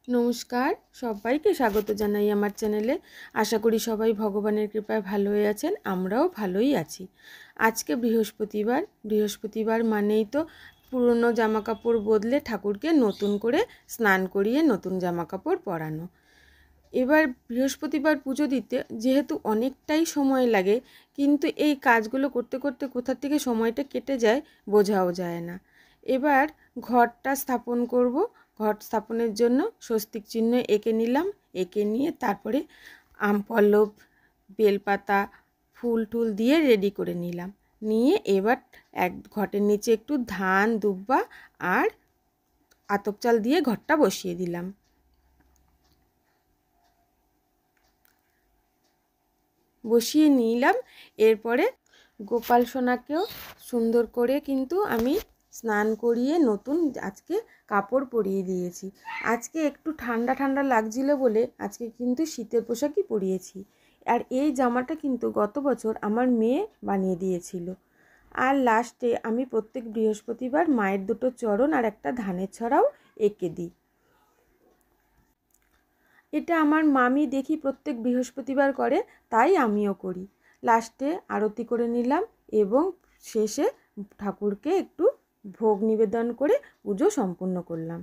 নমস্কার, সবাইকে স্বাগত জানাই আমার চ্যানেলে। আশা করি সবাই ভগবানের কৃপায় ভালোই আছেন, আমরাও ভালোই আছি। আজকে বৃহস্পতিবার মানেই তো পুরনো জামাকাপড় বদলে ঠাকুরকে নতুন করে স্নান করিয়ে নতুন জামাকাপড় পরানো। এবার বৃহস্পতিবার পুজো দিতে যেহেতু অনেকটাই সময় লাগে, কিন্তু এই কাজগুলো করতে করতে কোথা থেকে সময়টা কেটে যায় বোঝাও যায় না। এবার ঘরটা স্থাপন করব। ঘর স্থাপনের জন্য স্বস্তিক চিহ্ন এঁকে নিলাম। এঁকে নিয়ে তারপরে আম পল্লব, বেলপাতা, ফুল টুল দিয়ে রেডি করে নিলাম। নিয়ে এবার এক ঘটের নিচে একটু ধান, দুব্বা আর আতপ চাল দিয়ে ঘরটা বসিয়ে দিলাম। বসিয়ে নিলাম। এরপরে গোপাল সোনাকেও সুন্দর করে কিন্তু আমি স্নান করিয়ে নতুন আজকে কাপড় পরিয়ে দিয়েছি। আজকে একটু ঠান্ডা ঠান্ডা লাগছিল বলে আজকে কিন্তু শীতের পোশাকই পরিয়েছি। আর এই জামাটা কিন্তু গত বছর আমার মেয়ে বানিয়ে দিয়েছিল। আর লাস্টে আমি প্রত্যেক বৃহস্পতিবার মায়ের দুটো চরণ আর একটা ধানের ছড়াও এঁকে দিই। এটা আমার মামি দেখি প্রত্যেক বৃহস্পতিবার করে, তাই আমিও করি। লাস্টে আরতি করে নিলাম এবং শেষে ঠাকুরকে একটু ভোগ নিবেদন করে পুজো সম্পূর্ণ করলাম।